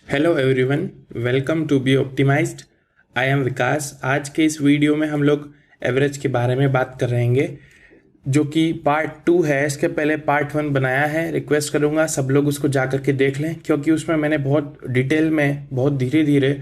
Hello everyone, welcome to be optimized. I am Vikas. आज के इस वीडियो में हम लोग एवरेज के बारे में बात कर रहेंगे, जो कि पार्ट 2 है। इसके पहले पार्ट 1 बनाया है। रिक्वेस्ट करूंगा सब लोग उसको जा करके देख लें, क्योंकि उसमें मैंने बहुत डिटेल में, बहुत धीरे धीरे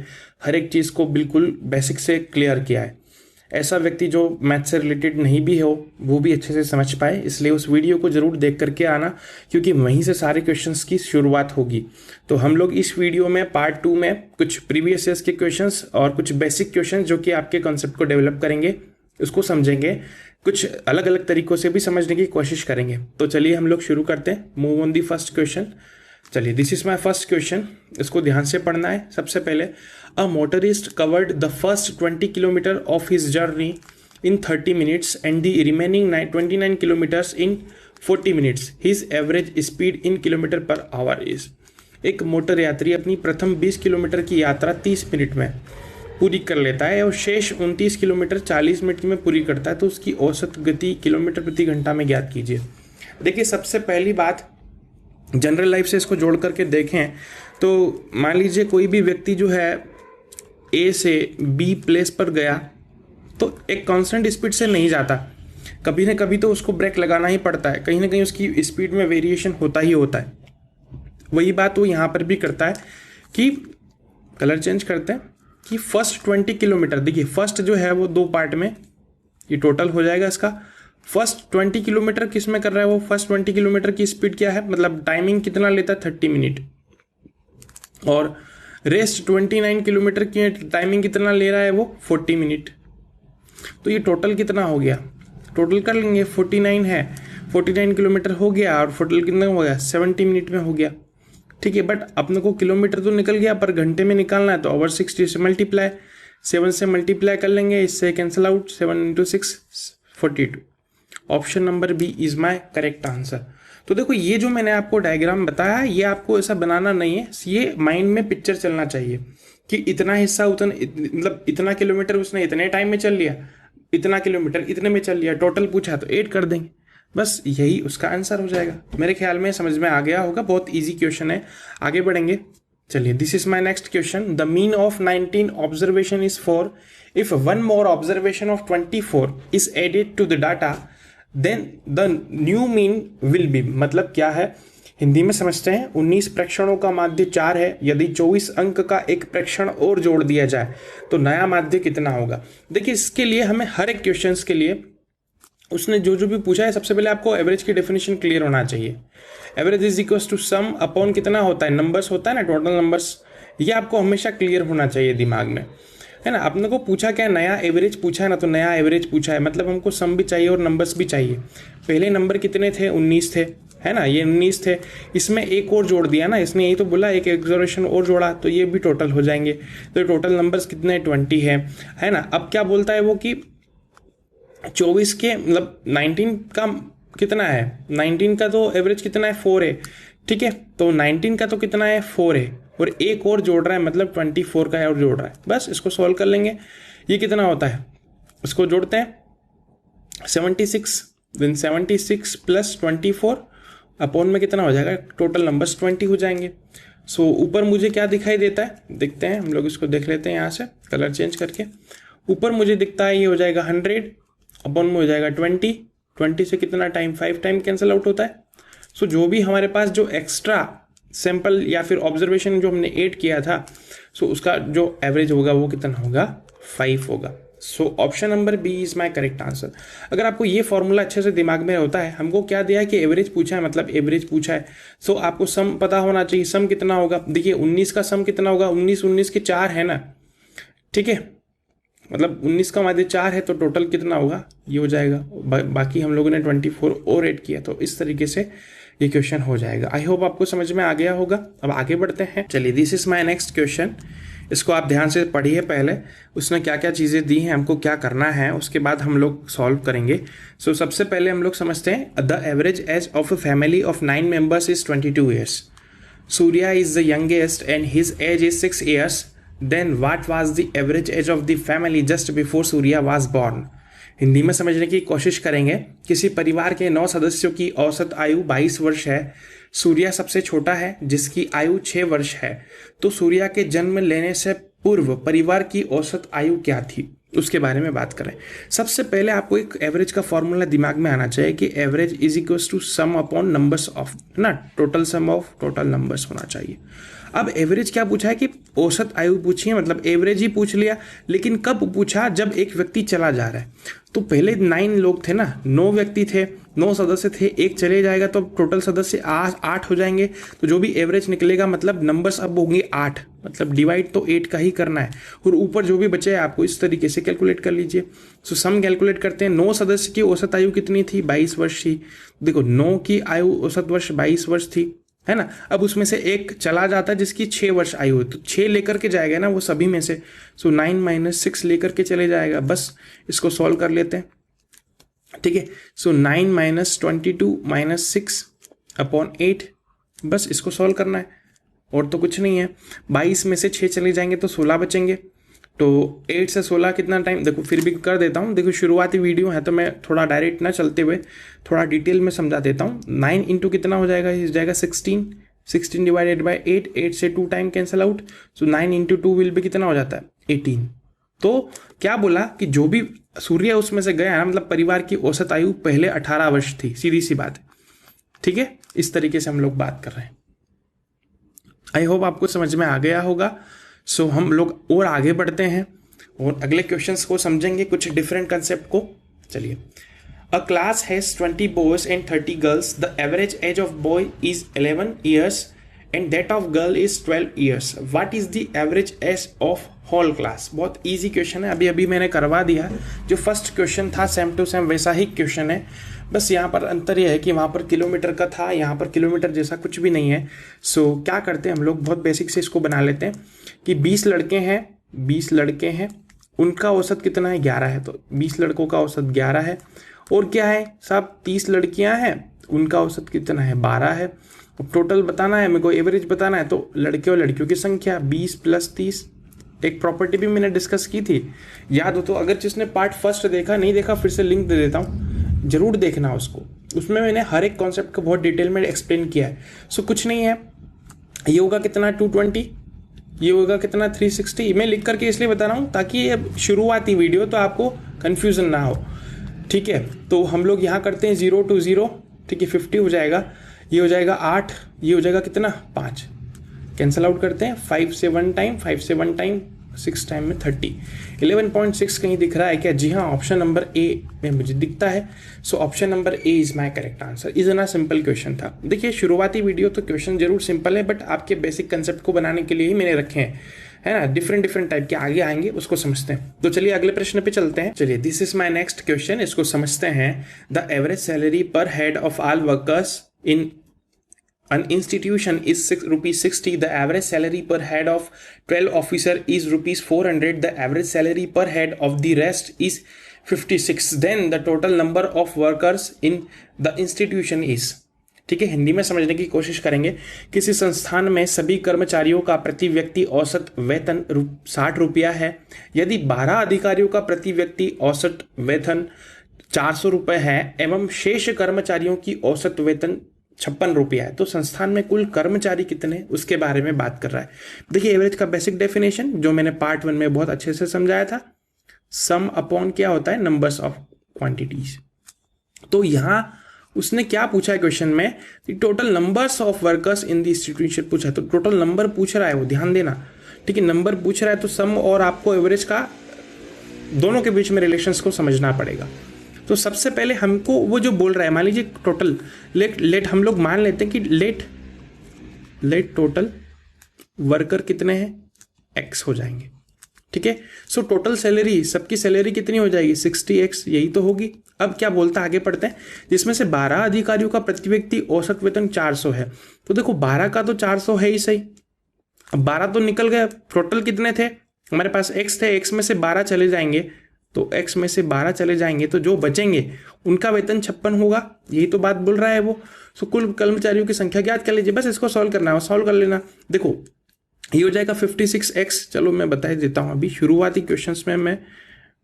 हर एक चीज़ को बिल्कुल बेसिक से क्लियर किया है। ऐसा व्यक्ति जो मैथ से रिलेटेड नहीं भी हो वो भी अच्छे से समझ पाए, इसलिए उस वीडियो को जरूर देख करके आना, क्योंकि वहीं से सारे क्वेश्चंस की शुरुआत होगी। तो हम लोग इस वीडियो में पार्ट 2 में कुछ प्रीवियस ईयर्स के क्वेश्चंस और कुछ बेसिक क्वेश्चंस जो कि आपके कॉन्सेप्ट को डेवलप करेंगे, उसको समझेंगे, कुछ अलग अलग तरीकों से भी समझने की कोशिश करेंगे। तो चलिए हम लोग शुरू करते हैं। Move on the first question. चलिए, this is my first question. इसको ध्यान से पढ़ना है। सबसे पहले, a motorist covered the first 20 kilometre of his journey in 30 minutes and the remaining 29 kilometres in 40 minutes. His average speed in kilometre per hour is. एक motor यात्री अपनी प्रथम 20 किलोमीटर की यात्रा 30 मिनट में पूरी कर लेता है और शेष 29 किलोमीटर 40 मिनट में पूरी करता है, तो उसकी औसत गति किलोमीटर प्रति घंटा में ज्ञात कीजिए। देखिए, सबसे पहली बात, जनरल लाइफ से इसको जोड़ करके देखें तो मान लीजिए कोई भी व्यक्ति जो है ए से बी प्लेस पर गया तो एक कांस्टेंट स्पीड से नहीं जाता, कभी ना कभी तो उसको ब्रेक लगाना ही पड़ता है, कहीं ना कहीं उसकी स्पीड में वेरिएशन होता ही होता है। वही बात वो यहाँ पर भी करता है कि कलर चेंज करते हैं कि फर्स्ट 20 किलोमीटर, देखिए फर्स्ट जो है वो 2 पार्ट में, ये टोटल हो जाएगा इसका। फर्स्ट 20 किलोमीटर किस में कर रहा है वो, फर्स्ट 20 किलोमीटर की स्पीड क्या है, मतलब टाइमिंग कितना लेता है 30 मिनट, और रेस्ट 29 किलोमीटर की टाइमिंग कितना ले रहा है वो 40 मिनट। तो ये टोटल कितना हो गया, टोटल कर लेंगे, 49 है, 49 किलोमीटर हो गया और टोटल कितना हो गया 70 मिनट में हो गया। ठीक है, बट अपने को किलोमीटर तो निकल गया, पर घंटे में निकालना है तो ओवर 60 से मल्टीप्लाई, 7 से मल्टीप्लाई कर लेंगे, इससे cancel out, 7 × 6 42। Option number B is my correct answer. तो देखो, ये जो मैंने आपको डायग्राम बताया, ये आपको ऐसा बनाना नहीं है, ये माइंड में पिक्चर चलना चाहिए कि इतना हिस्सा उतना, मतलब इतना किलोमीटर उसने इतने टाइम में चल लिया, इतना किलोमीटर इतने में चल लिया, टोटल पूछा तो 8 कर देंगे, बस यही उसका आंसर हो जाएगा। मेरे ख्याल में समझ में आ गया होगा, बहुत ईजी क्वेश्चन है। आगे बढ़ेंगे। चलिए, this is my next question. The mean of 19 observation is 4। If one more observation of 24 is added to the data, then the new mean will be. मतलब क्या है, हिंदी में समझते हैं। 19 प्रेक्षणों का माध्य 4 है, यदि 24 अंक का एक प्रेक्षण और जोड़ दिया जाए तो नया माध्य कितना होगा। देखिए, इसके लिए हमें हर एक क्वेश्चंस के लिए उसने जो जो भी पूछा है, सबसे पहले आपको एवरेज की डेफिनेशन क्लियर होना चाहिए। Average is equal to sum upon कितना होता है, नंबर्स होता है ना, टोटल नंबर्स। ये आपको हमेशा क्लियर होना चाहिए दिमाग में, है ना। अपने को पूछा क्या, नया एवरेज पूछा है ना, तो नया एवरेज पूछा है, मतलब हमको सम भी चाहिए और नंबर्स भी चाहिए। पहले नंबर कितने थे, 19 थे, है ना, ये 19 थे, इसमें एक और जोड़ दिया ना, इसने यही तो बोला, एक ऑब्जर्वेशन और जोड़ा, तो ये भी टोटल हो जाएंगे। तो टोटल नंबर्स कितने, 20 है ना। अब क्या बोलता है वो कि 24 के, मतलब 19 का कितना है, 19 का तो एवरेज कितना है 4 है, ठीक है। तो 19 का तो कितना है 4 है, और एक और जोड़ रहा है, मतलब 24 का है और जोड़ रहा है। बस इसको सॉल्व कर लेंगे। ये कितना होता है, इसको जोड़ते हैं, 76, देन 76 + 24 अपॉन में कितना हो जाएगा, टोटल नंबर्स 20 हो जाएंगे। सो ऊपर मुझे क्या दिखाई देता है, देखते हैं हम लोग, इसको देख लेते हैं यहाँ से कलर चेंज करके। ऊपर मुझे दिखता है ये हो जाएगा 100 अपॉन में हो जाएगा 20 से कितना टाइम, 5 टाइम कैंसिल आउट होता है। सो जो भी हमारे पास जो एक्स्ट्रा सैंपल या फिर ऑब्जर्वेशन जो हमने ऐड किया था, सो उसका जो एवरेज होगा वो कितना होगा, 5 होगा। So option number B is my correct answer. अगर आपको ये फॉर्मूला अच्छे से दिमाग में होता है, हमको क्या दिया है कि एवरेज पूछा है, मतलब एवरेज पूछा है, सो आपको सम पता होना चाहिए। सम कितना होगा, देखिए 19 का सम कितना होगा, 19 के 4 है ना, ठीक है, मतलब 19 का माध्य 4 है, तो टोटल कितना होगा, ये हो जाएगा। बाकी हम लोगों ने 24 और ऐड किया, तो इस तरीके से ये क्वेश्चन हो जाएगा। आई होप आपको समझ में आ गया होगा। अब आगे बढ़ते हैं। चलिए, this is my next question. इसको आप ध्यान से पढ़िए, पहले उसने क्या क्या चीज़ें दी हैं, हमको क्या करना है, उसके बाद हम लोग सॉल्व करेंगे। सो सबसे पहले हम लोग समझते हैं, the average age of a family of 9 members is 22 years. Surya is the youngest and his age is 6 years. Then what was the average age of the family just before Surya was born. Hindi में समझने की कोशिश करेंगे। किसी परिवार के 9 सदस्यों की औसत आयु 22 वर्ष है। सूर्या सबसे छोटा है जिसकी आयु 6 वर्ष है, तो सूर्या के जन्म लेने से पूर्व परिवार की औसत आयु क्या थी, उसके बारे में बात करें। सबसे पहले आपको एक एवरेज का फॉर्मूला दिमाग में आना चाहिए कि average is equals to sum upon numbers of, ना, total sum of total numbers होना चाहिए। अब एवरेज क्या पूछा है कि औसत आयु पूछी है, मतलब एवरेज ही पूछ लिया, लेकिन कब पूछा, जब एक व्यक्ति चला जा रहा है। तो पहले 9 लोग थे ना, 9 व्यक्ति थे, 9 सदस्य थे, एक चले जाएगा तो टोटल सदस्य 8 हो जाएंगे, तो जो भी एवरेज निकलेगा मतलब नंबर्स अब होंगे 8, मतलब डिवाइड तो 8 का ही करना है, और ऊपर जो भी बचे है आपको इस तरीके से कैलकुलेट कर लीजिए। सो सम कैलकुलेट करते हैं। 9 सदस्य की औसत आयु कितनी थी, 22 वर्ष थी। देखो 9 की आयु औसत वर्ष 22 वर्ष थी, है ना। अब उसमें से एक चला जाता है जिसकी 6 वर्ष आयु है, तो 6 लेकर के जाएगा ना वो सभी में से, सो 9 - 6 लेकर के चले जाएगा। बस इसको सॉल्व कर लेते हैं, ठीक है। सो 9 - 22 - 6 अपॉन 8, बस इसको सॉल्व करना है, और तो कुछ नहीं है। 22 में से 6 चले जाएंगे तो 16 बचेंगे, तो 8 से 16 कितना टाइम, देखो फिर भी कर देता हूँ। देखो शुरुआती वीडियो है तो मैं थोड़ा डायरेक्ट ना चलते हुए थोड़ा डिटेल में समझा देता हूँ। 9 इंटू कितना हो जाएगा, इस जाएगा 16, 16 डिवाइडेड बाई 8, 8 से 2 time cancel out, so 9 into 2 will भी कितना हो जाता है, 18। तो क्या बोला कि जो भी सूर्य उसमें से गया ना, मतलब परिवार की औसत आयु पहले 18 वर्ष थी, सीधी सी बात है, ठीक है। इस तरीके से हम लोग बात कर रहे हैं। आई होप आपको समझ में आ गया होगा। सो हम लोग और आगे बढ़ते हैं और अगले क्वेश्चंस को समझेंगे, कुछ डिफरेंट कंसेप्ट को। चलिए, a class has 20 boys and 30 girls, the average age of boy is 11 years and that of girl is 12 years, what is the average age of whole class. बहुत इजी क्वेश्चन है, अभी अभी मैंने करवा दिया। जो फर्स्ट क्वेश्चन था same to same वैसा ही क्वेश्चन है, बस यहाँ पर अंतर यह है कि वहाँ पर किलोमीटर का था, यहाँ पर किलोमीटर जैसा कुछ भी नहीं है। सो क्या करते हैं हम लोग, बहुत बेसिक से इसको बना लेते हैं कि 20 लड़के हैं, 20 लड़के हैं, उनका औसत कितना है, 11 है, तो 20 लड़कों का औसत 11 है। और क्या है साहब, 30 लड़कियां हैं, उनका औसत कितना है, 12 है। अब टोटल बताना है मेरे को, एवरेज बताना है, तो लड़के और लड़कियों की संख्या 20 + 30। एक प्रॉपर्टी भी मैंने डिस्कस की थी, याद हो तो, अगर जिसने पार्ट फर्स्ट देखा, नहीं देखा फिर से लिंक दे देता हूँ, जरूर देखना उसको, उसमें मैंने हर एक कॉन्सेप्ट को बहुत डिटेल में एक्सप्लेन किया है। सो कुछ नहीं है, ये होगा कितना 220, ये होगा कितना 360। मैं लिख करके इसलिए बता रहा हूँ ताकि ये शुरुआती वीडियो तो आपको कन्फ्यूजन ना हो, ठीक है। तो हम लोग यहाँ करते हैं 0 to 0, ठीक है, 50 हो जाएगा, ये हो जाएगा 8, ये हो जाएगा कितना 5, कैंसल आउट करते हैं, 5 से 1 टाइम, 5 से 1 टाइम, 6 टाइम में 30। 11.6 कहीं दिख रहा है क्या, जी हाँ, ऑप्शन नंबर ए में मुझे दिखता है। सो option number A is my correct answer. इतना सिंपल क्वेश्चन था। देखिए शुरुआती वीडियो तो क्वेश्चन जरूर सिंपल है, बट आपके बेसिक कंसेप्ट को बनाने के लिए ही मैंने रखे हैं, है ना। डिफरेंट टाइप के आगे आएंगे, उसको समझते हैं। तो चलिए अगले प्रश्न पे चलते हैं। चलिए, this is my next question, इसको समझते हैं। द एवरेज सैलरी पर head of all workers in an institution is ₹60. The average salary per head of 12 officer is ₹400. The average salary per head of the rest is 56. Then the total number of workers in the institution is, ठीक है। हिंदी में समझने की कोशिश करेंगे। किसी संस्थान में सभी कर्मचारियों का प्रति व्यक्ति औसत वेतन ₹60 है। यदि 12 अधिकारियों का प्रति व्यक्ति औसत वेतन ₹400 है एवं शेष कर्मचारियों की औसत वेतन ₹56 है, तो संस्थान में कुल कर्मचारी कितने, उसके बारे में बात कर रहा है। देखिए एवरेज का बेसिक डेफिनेशन जो मैंने पार्ट 1 में बहुत अच्छे से समझाया था, सम अपॉन क्या होता है, नंबर्स ऑफ क्वांटिटीज। तो यहां उसने क्या पूछा है क्वेश्चन में, total numbers of workers in the institution पूछा है, तो टोटल नंबर पूछ रहा है वो, ध्यान देना, ठीक है। नंबर पूछ रहा है तो सम और आपको एवरेज का दोनों के बीच में रिलेशंस को समझना पड़ेगा। तो सबसे पहले हमको वो जो बोल रहा है, मान लीजिए टोटल लेट हम लोग मान लेते हैं कि लेट टोटल वर्कर कितने हैं, x हो जाएंगे, ठीक है। सो टोटल सैलरी, सबकी सैलरी कितनी हो जाएगी, 60x, यही तो होगी। अब क्या बोलता है, आगे पढ़ते हैं। जिसमें से 12 अधिकारियों का प्रति व्यक्ति औसत वेतन 400 है, तो देखो 12 का तो 400 है ही सही। अब 12 तो निकल गया, टोटल कितने थे हमारे पास, x थे, x में से 12 चले जाएंगे, तो x में से 12 चले जाएंगे तो जो बचेंगे उनका वेतन 56 होगा, यही तो बात बोल रहा है वो। सो कुल कर्मचारियों की संख्या ज्ञात कर लीजिए, बस इसको सॉल्व करना है, सॉल्व कर लेना। देखो ये हो जाएगा 56x, चलो मैं बता देता हूँ, अभी शुरुआती क्वेश्चंस में मैं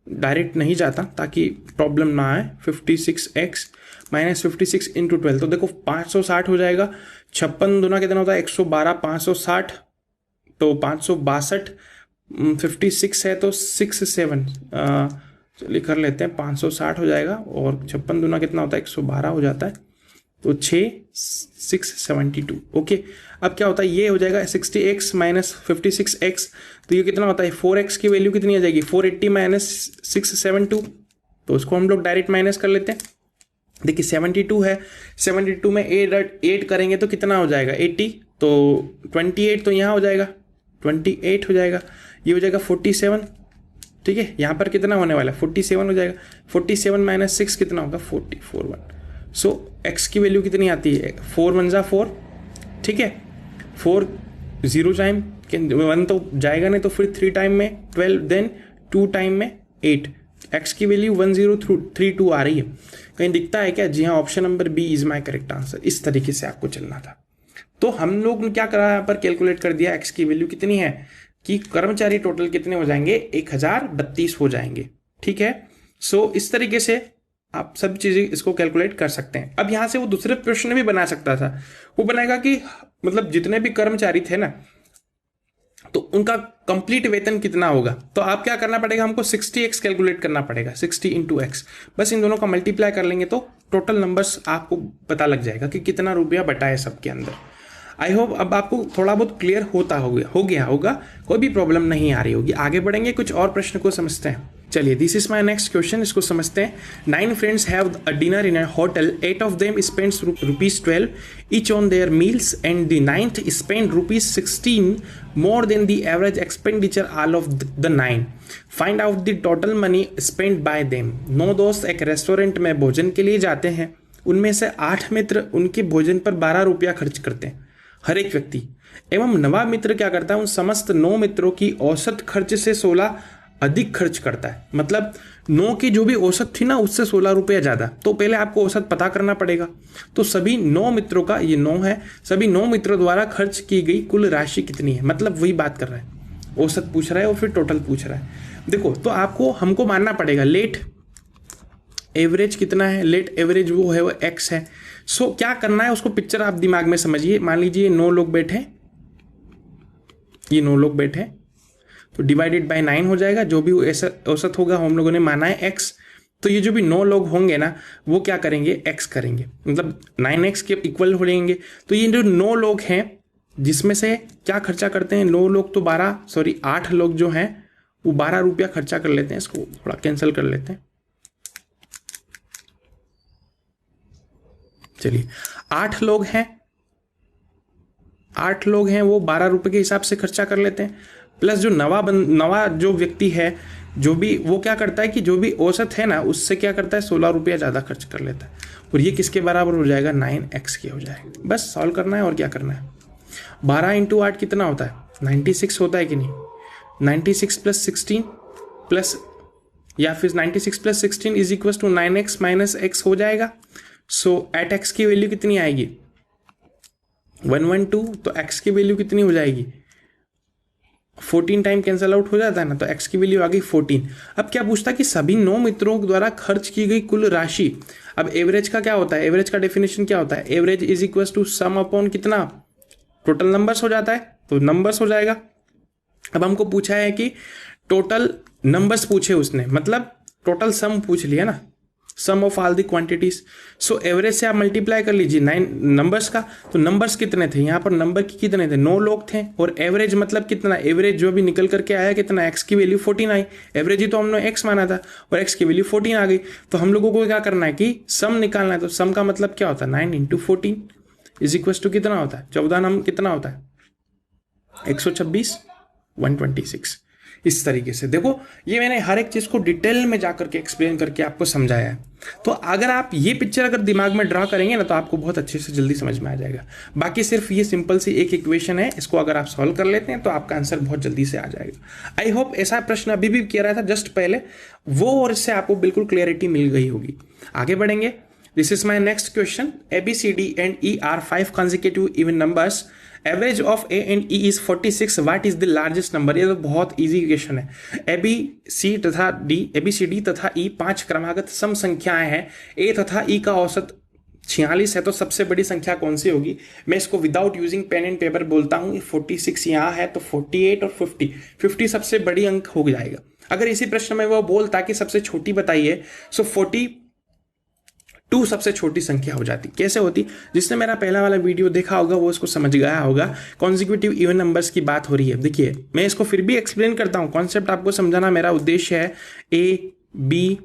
डायरेक्ट नहीं जाता ताकि प्रॉब्लम ना आए। 56x माइनस 56 इंटू 12, तो देखो 560 हो जाएगा। 56 दूना कितना होता है 112, 560 तो 562, 56 है तो 67, चलिए कर लेते हैं 560 हो जाएगा, और 56 दूना कितना होता है 112 हो जाता है, तो 672। ओके, अब क्या होता है ये हो जाएगा 60x माइनस 56x, तो ये कितना होता है 4x की वैल्यू कितनी आ जाएगी 480 माइनस 672, तो उसको हम लोग डायरेक्ट माइनस कर लेते हैं। देखिए 72 है, 72 में 8 करेंगे तो कितना हो जाएगा 80, तो 28 तो यहाँ हो जाएगा 28 हो जाएगा, ये हो जाएगा 47। ठीक है, यहाँ पर कितना होने वाला है 47 हो जाएगा। 47 माइनस 6 कितना होगा 41। सो x की वैल्यू कितनी आती है 4 1 जा 4। ठीक है, 4 0 टाइम 1 तो जाएगा नहीं, तो फिर 3 टाइम में 12, देन 2 टाइम में 8। x की वैल्यू 1032 आ रही है, कहीं दिखता है क्या? जी हाँ, option number B is my correct answer. इस तरीके से आपको चलना था। तो हम लोग ने क्या करा, यहाँ पर कैलकुलेट कर दिया x की वैल्यू कितनी है कि कर्मचारी टोटल कितने हो जाएंगे 1032 हो जाएंगे। ठीक है, सो इस तरीके से आप सब चीजें इसको कैलकुलेट कर सकते हैं। अब यहां से वो दूसरे प्रश्न भी बना सकता था, वो बनाएगा कि मतलब जितने भी कर्मचारी थे ना, तो उनका कंप्लीट वेतन कितना होगा। तो आप क्या करना पड़ेगा, हमको 60x कैलकुलेट करना पड़ेगा, 60 इंटू एक्स। बस इन दोनों का मल्टीप्लाई कर लेंगे तो टोटल नंबर्स आपको पता लग जाएगा कि कितना रुपया बटा है सबके अंदर। आई होप अब आपको थोड़ा बहुत क्लियर हो गया होगा, कोई भी प्रॉब्लम नहीं आ रही होगी। आगे बढ़ेंगे, कुछ और प्रश्न को समझते हैं। चलिए, this is my next question, इसको समझते हैं। 9 friends have a dinner in a hotel. 8 of them spends ₹12 each on their meals, and the 9th spent ₹16 more than the average expenditure all of the 9. Find out the total money spent by them. 9 दोस्त एक restaurant में भोजन के लिए जाते हैं। उनमें से 8 मित्र उनके भोजन पर 12 रुपया खर्च करते हैं हर एक व्यक्ति, एवं 9वां मित्र क्या करता है, उन समस्त 9 मित्रों की औसत खर्च से 16 अधिक खर्च करता है। मतलब 9 की जो भी औसत थी ना, उससे 16 रुपया ज्यादा। तो पहले आपको औसत पता करना पड़ेगा। तो सभी 9 मित्रों का, ये 9 है, सभी 9 मित्रों द्वारा खर्च की गई कुल राशि कितनी है, मतलब वही बात कर रहा है। औसत पूछ रहा है और फिर टोटल पूछ रहा है। देखो, तो आपको हमको मानना पड़ेगा लेट एवरेज कितना है, लेट एवरेज वो है, वो एक्स है। सो क्या करना है, उसको पिक्चर आप दिमाग में समझिए। मान लीजिए 9 लोग बैठे, ये 9 लोग बैठे, तो डिवाइडेड बाय 9 हो जाएगा, जो भी औसत होगा हम लोगों ने माना है x। तो ये जो भी 9 लोग होंगे ना, वो क्या करेंगे x करेंगे, मतलब 9x के इक्वल हो जाएंगे। तो ये जो 9 लोग हैं, जिसमें से क्या खर्चा करते हैं 9 लोग, तो 8 लोग जो हैं वो 12 रुपया खर्चा कर लेते हैं। इसको थोड़ा कैंसिल कर लेते हैं। चलिए, 8 लोग हैं वो 12 रुपए के हिसाब से खर्चा कर लेते हैं, प्लस जो नवा जो व्यक्ति है, जो भी वो क्या करता है कि जो भी औसत है ना, उससे क्या करता है 16 रुपया ज़्यादा खर्च कर लेता है। और ये किसके बराबर हो जाएगा 9x के हो जाएगा। बस सॉल्व करना है और क्या करना है। 12 इंटू 8 कितना होता है 96 होता है कि नहीं। 96 प्लस 16 प्लस, या फिर 96 plus 16 is equal to 9x minus x हो जाएगा। सो एट x की वैल्यू कितनी आएगी 112, तो x की वैल्यू कितनी हो जाएगी 14 टाइम कैंसल आउट हो जाता है ना, तो x की वैल्यू आ गई 14। अब क्या पूछता है कि सभी 9 मित्रों द्वारा खर्च की गई कुल राशि। अब एवरेज का क्या होता है, एवरेज का डेफिनेशन क्या होता है, average is equal to sum upon कितना, टोटल नंबर्स हो जाता है, तो नंबर्स हो जाएगा। अब हमको पूछा है कि टोटल नंबर्स पूछे उसने, मतलब टोटल सम पूछ लिया ना, sum of all the quantities. So average से आप मल्टीप्लाई कर लीजिए 9 नंबर्स का, तो नंबर्स कितने थे यहाँ पर, नंबर कितने थे 9 लोग थे, और एवरेज मतलब कितना, एवरेज जो भी निकल करके आया कितना, x की वैल्यू 14 आई। एवरेज ही तो हमने x माना था और x की वैल्यू 14 आ गई। तो हम लोगों को क्या करना है कि सम निकालना है। तो सम का मतलब क्या होता है 9 इंटू 14 इज इक्वल टू कितना होता है 14 नम कितना होता है 126 126। इस तरीके से देखो, ये मैंने हर एक चीज को डिटेल में जाकर के एक्सप्लेन करके आपको समझाया है। तो अगर आप ये पिक्चर अगर दिमाग में ड्रा करेंगे ना, तो आपको बहुत अच्छे से जल्दी समझ में आ जाएगा। बाकी सिर्फ ये सिंपल सी एक इक्वेशन है, इसको अगर आप सॉल्व कर लेते हैं तो आपका आंसर बहुत जल्दी से आ जाएगा। आई होप ऐसा प्रश्न अभी भी किया रहा था जस्ट पहले वो, और इससे आपको बिल्कुल क्लियरिटी मिल गई होगी। आगे बढ़ेंगे। This is my next question. ABCD and E are 5 consecutive even numbers average of A and E is 46, what is the largest number. ये तो बहुत इजी क्वेश्चन है। ABCD तथा ई 5 क्रमागत सम संख्याएं हैं। ए तथा ई का औसत 46 है, तो सबसे बड़ी संख्या कौन सी होगी। मैं इसको without using pen and paper बोलता हूँ। 46 यहाँ है तो 48 और 50 सबसे बड़ी अंक हो जाएगा। अगर इसी प्रश्न में वो बोलता कि सबसे छोटी बताइए, सो 42 सबसे छोटी संख्या हो जाती। कैसे होती, जिसने मेरा पहला वाला वीडियो देखा होगा वो इसको समझ गया होगा। कॉन्जिक्यूटिव इवन नंबर्स की बात हो रही है। देखिए मैं इसको फिर भी एक्सप्लेन करता हूँ, कॉन्सेप्ट आपको समझाना मेरा उद्देश्य है। ABCD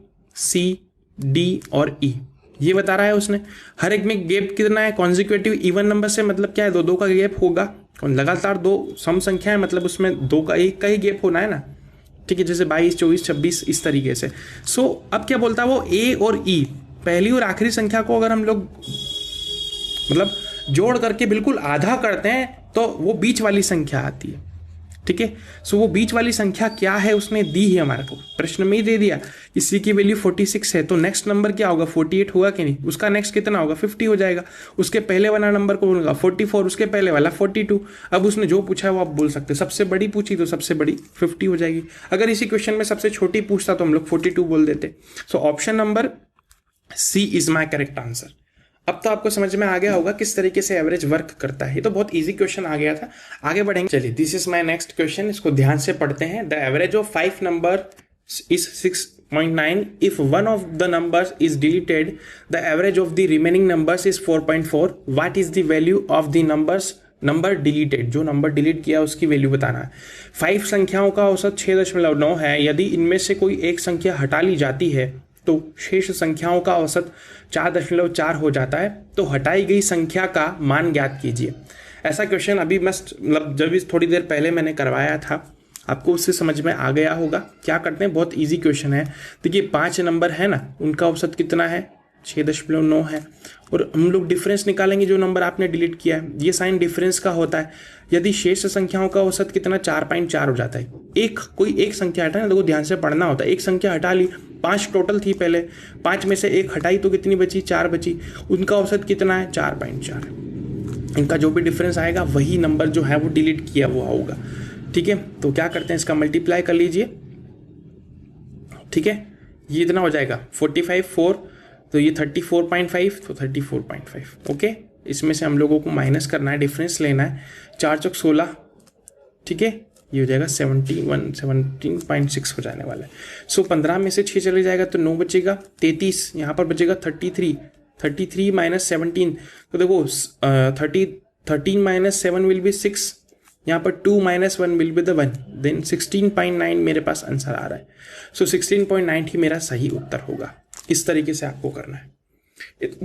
और E ये बता रहा है उसने। हर एक में गैप कितना है, कॉन्जिक्यूटिव इवन नंबर से मतलब क्या है, दो का गैप होगा। लगातार दो सम संख्या है मतलब उसमें दो का एक का ही गैप होना है ना, ठीक है। जैसे 22, 24, 26 इस तरीके से। सो अब क्या बोलता है वो, ए और ई पहली और आखिरी संख्या को अगर हम लोग मतलब जोड़ करके बिल्कुल आधा करते हैं तो वो बीच वाली संख्या आती है, ठीक है। सो वो बीच वाली संख्या क्या है उसने दी है हमारे को, प्रश्न में ही दे दिया। इसी की वैल्यू 46 है, तो नेक्स्ट नंबर क्या होगा, 48 होगा कि नहीं। उसका नेक्स्ट कितना होगा, 50 हो जाएगा। उसके पहले वाला नंबर को बोलूंगा 44, उसके पहले वाला 42। अब उसने जो पूछा है वो आप बोल सकते हैं। सबसे बड़ी पूछी तो सबसे बड़ी 50 हो जाएगी। अगर इसी क्वेश्चन में सबसे छोटी पूछता तो हम लोग 42 बोल देते। So option number C is my correct answer. अब तो आपको समझ में आ गया होगा किस तरीके से एवरेज वर्क करता है। ये तो बहुत इजी क्वेश्चन आ गया था। आगे बढ़ेंगे, चलिए this is my next question, इसको ध्यान से पढ़ते हैं। The average of 5 number is 6.9 if one of the numbers is deleted the average of the remaining numbers is 4.4 what is the value of the number deleted. जो number delete किया उसकी value बताना है। 5 संख्याओं का औसत 6.9 है। यदि इनमें से कोई एक संख्या हटा ली जाती है तो शेष संख्याओं का औसत 4.4 हो जाता है। तो हटाई गई संख्या का मान ज्ञात कीजिए। ऐसा क्वेश्चन अभी मतलब जब इस थोड़ी देर पहले मैंने करवाया था, आपको उससे समझ में आ गया होगा। क्या करते हैं, बहुत इजी क्वेश्चन है। देखिए 5 नंबर है ना, उनका औसत कितना है, 6.9 है। और हम लोग डिफरेंस निकालेंगे जो नंबर आपने डिलीट किया है। ये साइन डिफरेंस का होता है। यदि शेष संख्याओं का औसत कितना, 4.4 हो जाता है। कोई एक संख्या हटा ना, देखो ध्यान से पढ़ना होता है। एक संख्या हटा ली, 5 टोटल थी पहले, 5 में से एक हटाई तो कितनी बची, 4 बची। उनका औसत कितना है, 4.4। इनका जो भी डिफरेंस आएगा वही नंबर जो है वो डिलीट किया हुआ होगा, ठीक है। तो क्या करते हैं, इसका मल्टीप्लाई कर लीजिए, ठीक है। ये इतना हो जाएगा 45, 4 तो ये 34.5 तो 34.5, ओके। इसमें से हम लोगों को माइनस करना है, डिफरेंस लेना है। 4 चौक 16, ठीक है। ये हो जाएगा 17.6 हो जाने वाला है। सो 15 में से 6 चले जाएगा तो 9 बचेगा, 33 यहाँ पर बचेगा 33 माइनस 17। तो देखो 13 माइनस 7 विल बी 6, यहाँ पर 2 minus 1 will be the 1, then 16.9 मेरे पास आंसर आ रहा है। सो 16.9 ही मेरा सही उत्तर होगा। इस तरीके से आपको करना है।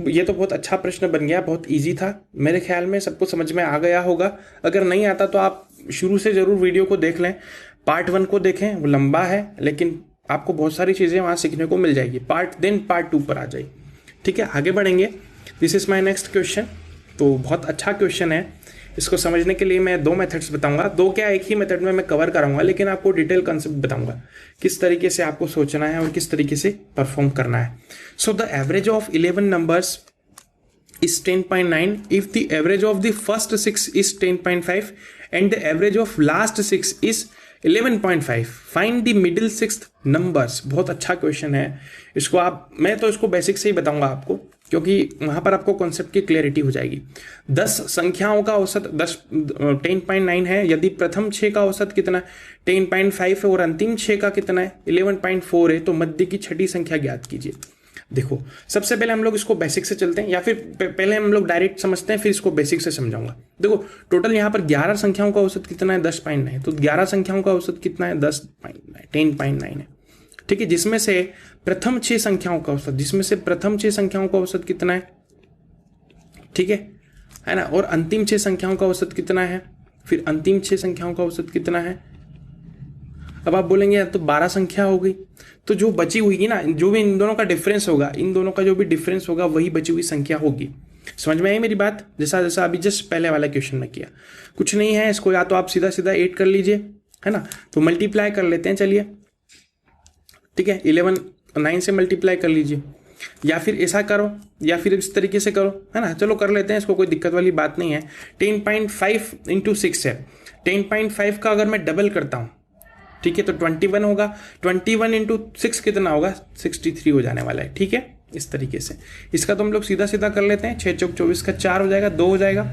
ये तो बहुत अच्छा प्रश्न बन गया, बहुत इजी था। मेरे ख्याल में सबको समझ में आ गया होगा। अगर नहीं आता तो आप शुरू से जरूर वीडियो को देख लें। पार्ट 1 को देखें, वो लंबा है लेकिन आपको बहुत सारी चीज़ें वहाँ सीखने को मिल जाएगी। पार्ट 2 पर आ जाए, ठीक है। आगे बढ़ेंगे। This is my next question. तो बहुत अच्छा क्वेश्चन है। इसको समझने के लिए मैं 2 मेथड्स बताऊंगा। 2 क्या, एक ही मेथड में मैं कवर कराऊंगा, लेकिन आपको डिटेल कंसेप्ट बताऊंगा किस तरीके से आपको सोचना है और किस तरीके से परफॉर्म करना है। So the average of 11 numbers is 10.9 if the average of the first 6 is 10.5 and the average of last 6 is 11.5 find the middle 6th numbers। बहुत अच्छा क्वेश्चन है। इसको मैं तो इसको बेसिक से ही बताऊंगा आपको, क्योंकि वहां पर आपको कॉन्सेप्ट की क्लैरिटी हो जाएगी। 10 संख्याओं का औसत 10.9 है। यदि प्रथम 6 का औसत कितना 10.5 है और अंतिम 6 का कितना है 11.4 है, तो मध्य की छठी संख्या ज्ञात कीजिए। देखो सबसे पहले हम लोग इसको बेसिक से चलते हैं, या फिर पहले हम लोग डायरेक्ट समझते हैं फिर इसको बेसिक से समझाऊंगा। देखो टोटल यहाँ पर 11 संख्याओं का औसत कितना है 10.9, तो 11 संख्याओं का औसत कितना है 10.9 है, ठीक है। जिसमें से प्रथम 6 संख्याओं का औसत कितना है, ठीक है ना। और अंतिम 6 संख्याओं का औसत कितना है, फिर अंतिम 6 संख्याओं का औसत कितना है। अब आप बोलेंगे यार तो 12 संख्या हो गई, तो जो बची हुई ना, जो भी इन दोनों का डिफरेंस होगा, इन दोनों का जो भी डिफरेंस होगा वही बची हुई संख्या होगी। समझ में आई मेरी बात। जैसा अभी जस्ट पहले वाला क्वेश्चन में किया, कुछ नहीं है। इसको या तो आप सीधा 8 कर लीजिए, है ना। तो मल्टीप्लाई कर लेते हैं, चलिए, ठीक है। 9 से मल्टीप्लाई कर लीजिए। या फिर ऐसा करो या फिर इस तरीके से करो, है ना। चलो कर लेते हैं इसको, कोई दिक्कत वाली बात नहीं है। 10.5 इंटू 6 है। 10.5 का अगर मैं डबल करता हूँ, ठीक है, तो 21 होगा। 21 इंटू 6 कितना होगा, 63 हो जाने वाला है, ठीक है। इस तरीके से इसका तो हम लोग सीधा सीधा कर लेते हैं। 6 चौक 24 का 4 हो जाएगा, 2 हो जाएगा,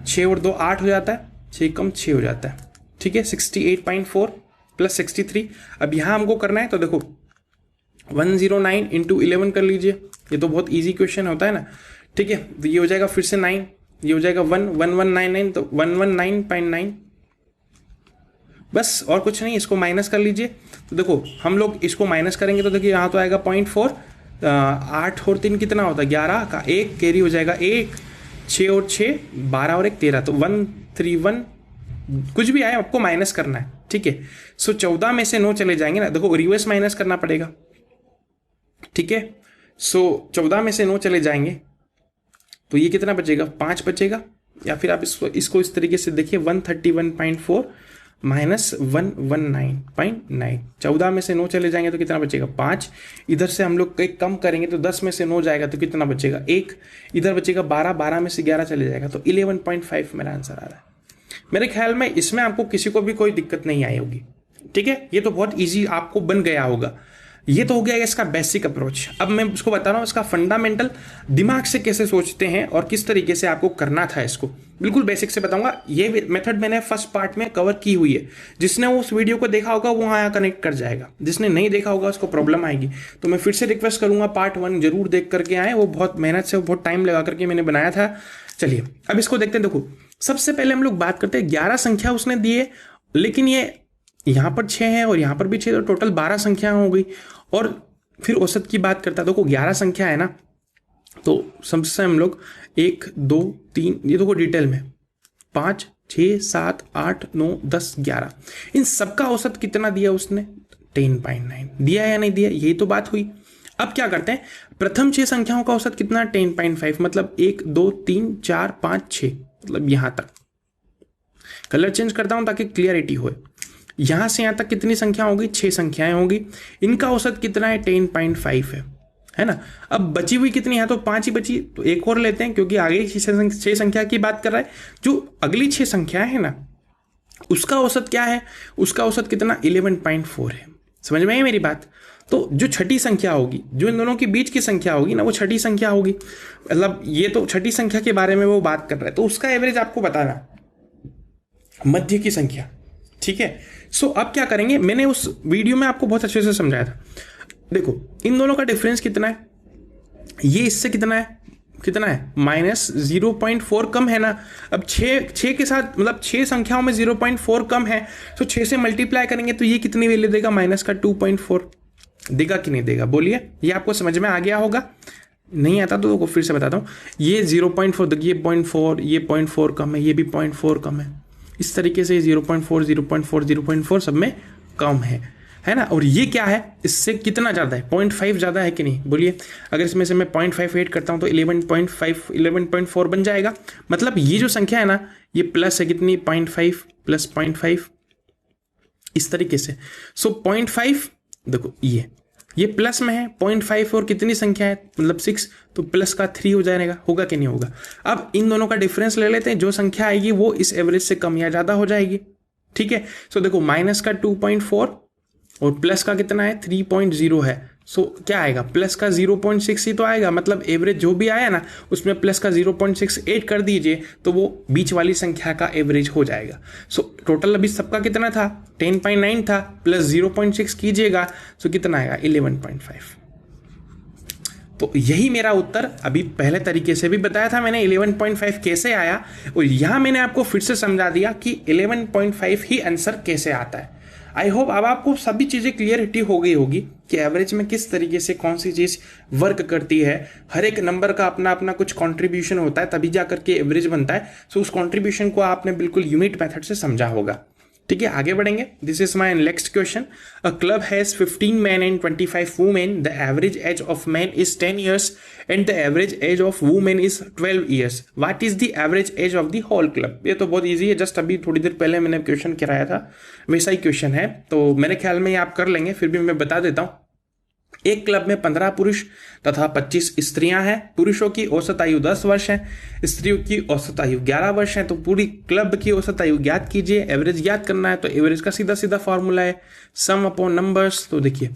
6 और 2 8 हो जाता है, 6 कम 6 हो जाता है, ठीक है। 68.4 प्लस 63। अब यहाँ हमको करना है, तो देखो 109 इंटू 11 कर लीजिए, ये तो बहुत इजी क्वेश्चन होता है ना, ठीक है। तो ये हो जाएगा फिर से 9, ये हो जाएगा 1199, तो 119.9, बस और कुछ नहीं। इसको माइनस कर लीजिए, तो देखो हम लोग इसको माइनस करेंगे तो देखिए यहाँ तो आएगा 0.4, 8 और 3 कितना होता है, 11 का 1 कैरी हो जाएगा 1, 6 और 6 12 और 1 13, तो 131, कुछ भी आए आपको माइनस करना है, ठीक है। सो 14 में से 9 चले जाएंगे ना, देखो रिवर्स माइनस करना पड़ेगा, ठीक है। सो 14 में से 9 चले जाएंगे तो ये कितना बचेगा, 5 बचेगा। या फिर आप इसको इस तरीके से देखिए, 131.4 माइनस 119.9, 14 में से 9 चले जाएंगे तो कितना बचेगा, 5। इधर से हम लोग एक कम करेंगे तो 10 में से 9 जाएगा तो कितना बचेगा, 1। इधर बचेगा 12, 12 में से 11 चले जाएगा तो 11.5 मेरा आंसर आ रहा है। मेरे ख्याल में इसमें आपको किसी को भी कोई दिक्कत नहीं आई होगी, ठीक है। ये तो बहुत ईजी आपको बन गया होगा। ये तो हो गया इसका बेसिक अप्रोच। अब मैं उसको बता रहा हूँ इसका फंडामेंटल, दिमाग से कैसे सोचते हैं और किस तरीके से आपको करना था इसको, बिल्कुल बेसिक से बताऊंगा। ये मेथड मैंने फर्स्ट पार्ट में कवर की हुई है, जिसने उस वीडियो को देखा होगा वो यहाँ कनेक्ट कर जाएगा, जिसने नहीं देखा होगा उसको प्रॉब्लम आएगी। तो मैं फिर से रिक्वेस्ट करूंगा पार्ट 1 जरूर देख करके आए, वो बहुत मेहनत से, बहुत टाइम लगा करके मैंने बनाया था। चलिए अब इसको देखते हैं। देखो सबसे पहले हम लोग बात करते हैं, 11 संख्या उसने दी है, लेकिन ये यहाँ पर 6 है और यहाँ पर भी 6, तो टोटल 12 संख्या हो गई। और फिर औसत की बात करता है, देखो 11 संख्या है ना, तो सबसे हम लोग 1 2 3, ये देखो डिटेल में 5 6 7 8 9 10 11, इन सबका औसत कितना दिया उसने, 10.9 दिया या नहीं दिया, यही तो बात हुई। अब क्या करते हैं, प्रथम 6 संख्याओं का औसत कितना, 10.5, मतलब 1 2 3 4 5 6, मतलब यहां तक। कलर चेंज करता हूं ताकि क्लियरिटी हो। यहां से यहां तक कितनी संख्या होगी, 6 संख्याएं होगी, इनका औसत कितना है, 10.5 है ना। अब बची हुई कितनी है, तो 5 ही बची, तो एक और लेते हैं क्योंकि आगे 6 संख्या की बात कर रहा है। जो अगली 6 संख्या है ना, उसका औसत क्या है, उसका औसत कितना, 11.4 है। समझ में आई मेरी बात। तो जो छठी संख्या होगी, जो इन दोनों के बीच की संख्या होगी ना, वो छठी संख्या होगी, मतलब ये तो छठी संख्या के बारे में वो बात कर रहा है, तो उसका एवरेज आपको बताना, मध्य की संख्या, ठीक है। सो अब क्या करेंगे, मैंने उस वीडियो में आपको बहुत अच्छे से समझाया था। देखो इन दोनों का डिफरेंस कितना है, ये इससे कितना है -0.4 कम है ना। अब 6 के साथ, मतलब 6 संख्याओं में 0.4 कम है, तो 6 से मल्टीप्लाई करेंगे तो ये कितनी वैल्यू देगा, -2.4 देगा कि नहीं देगा, बोलिए। ये आपको समझ में आ गया होगा, नहीं आता तो फिर से बताता हूँ। ये 0.4, देखिए 0.4, ये 0.4 कम है, ये भी 0.4 कम है, इस तरीके से 0.4 0.4 0.4 सब में कम है ना। और ये क्या है, इससे कितना ज़्यादा है, 0.5 ज़्यादा है कि नहीं, बोलिए। अगर इसमें से मैं 0.58 करता हूँ तो 11.4 बन जाएगा। मतलब ये जो संख्या है ना, ये प्लस है कितनी, 0.5 प्लस 0.5, इस तरीके से। सो 0.5 देखो ये प्लस में है, 0.5 और कितनी संख्या है, मतलब 6, तो प्लस का 3 हो जाएगा, होगा कि नहीं होगा। अब इन दोनों का डिफरेंस ले लेते हैं, जो संख्या आएगी वो इस एवरेज से कम या ज़्यादा हो जाएगी, ठीक है। सो देखो माइनस का 2.4 और प्लस का कितना है, 3.0 है। सो क्या आएगा, प्लस का 0.6 ही तो आएगा, मतलब एवरेज जो भी आया ना उसमें प्लस का 0.6 ऐड कर दीजिए तो वो बीच वाली संख्या का एवरेज हो जाएगा। सो टोटल अभी सबका कितना था, 10.9 था, प्लस 0.6 कीजिएगा तो कितना आएगा, 11.5। तो यही मेरा उत्तर, अभी पहले तरीके से भी बताया था मैंने 11.5 कैसे आया, और यहां मैंने आपको फिर से समझा दिया कि 11.5 ही आंसर कैसे आता है। आई होप अब आपको सभी चीज़ें क्लियरिटी हो गई होगी कि एवरेज में किस तरीके से कौन सी चीज़ वर्क करती है। हर एक नंबर का अपना अपना कुछ कंट्रीब्यूशन होता है, तभी जा करके एवरेज बनता है। सो उस कंट्रीब्यूशन को आपने बिल्कुल यूनिट मेथड से समझा होगा, ठीक है। आगे बढ़ेंगे। This is my next question. A club has 15 men and 25 women. The average age of men is 10 years and the average age of women is 12 years. What is the average age of the whole club? ये तो बहुत easy है, just अभी थोड़ी देर पहले मैंने question कराया था, वैसा ही क्वेश्चन है, तो मेरे ख्याल में ये आप कर लेंगे। फिर भी मैं बता देता हूँ, एक क्लब में 15 पुरुष तथा 25 स्त्रियां हैं। पुरुषों की औसत आयु 10 वर्ष है, स्त्रियों की औसत आयु 11 वर्ष है। तो पूरी क्लब की औसत आयु ज्ञात कीजिए। एवरेज ज्ञात करना है तो एवरेज का सीधा सीधा फॉर्मूला है सम अपॉन नंबर्स। तो देखिए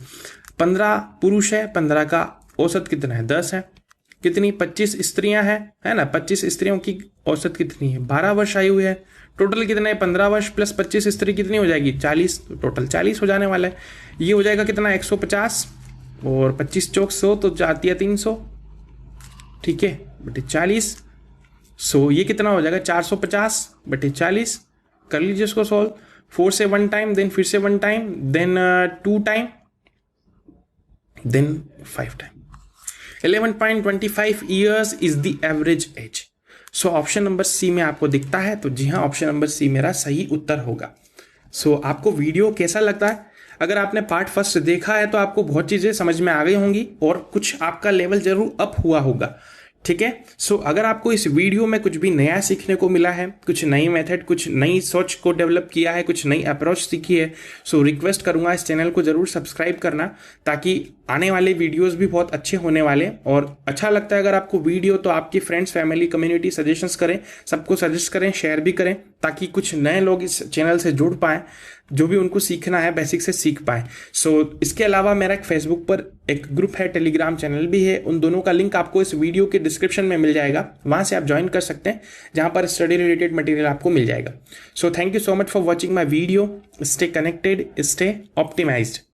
15 पुरुष है, 15 का औसत कितना है 10 है, कितनी 25 स्त्रियां हैं, है ना, 25 स्त्रियों की औसत कितनी है 12 वर्ष आयु है। टोटल कितना है 15 वर्ष प्लस 25 स्त्री कितनी हो जाएगी 40, तो टोटल 40 हो जाने वाला है। ये हो जाएगा कितना 150 और 25 चौक 100 तो जाती है 300, ठीक है बटे 40। सो ये कितना हो जाएगा 450 बटे 40। कर लीजिए इसको सॉल्व। 4 से 1 टाइम, देन फिर से 1 time, then 2 time, then 5 time. 11.25 years is the average age. So option number C में आपको दिखता है, तो जी हाँ ऑप्शन नंबर सी मेरा सही उत्तर होगा। सो आपको वीडियो कैसा लगता है? अगर आपने पार्ट फर्स्ट देखा है तो आपको बहुत चीज़ें समझ में आ गई होंगी और कुछ आपका लेवल जरूर अप हुआ होगा, ठीक है। सो अगर आपको इस वीडियो में कुछ भी नया सीखने को मिला है, कुछ नई मेथड, कुछ नई सोच को डेवलप किया है, कुछ नई अप्रोच सीखी है, सो रिक्वेस्ट करूंगा इस चैनल को जरूर सब्सक्राइब करना, ताकि आने वाले वीडियोस भी बहुत अच्छे होने वाले। और अच्छा लगता है अगर आपको वीडियो तो आपकी फ्रेंड्स, फैमिली, कम्युनिटी सजेशंस करें, सबको सजेस्ट करें, शेयर भी करें, ताकि कुछ नए लोग इस चैनल से जुड़ पाएं, जो भी उनको सीखना है बेसिक से सीख पाए। सो इसके अलावा मेरा एक फेसबुक पर एक ग्रुप है, टेलीग्राम चैनल भी है, उन दोनों का लिंक आपको इस वीडियो के डिस्क्रिप्शन में मिल जाएगा, वहां से आप ज्वाइन कर सकते हैं, जहां पर स्टडी रिलेटेड मटेरियल आपको मिल जाएगा। So thank you so much for watching my video. Stay connected, stay optimised.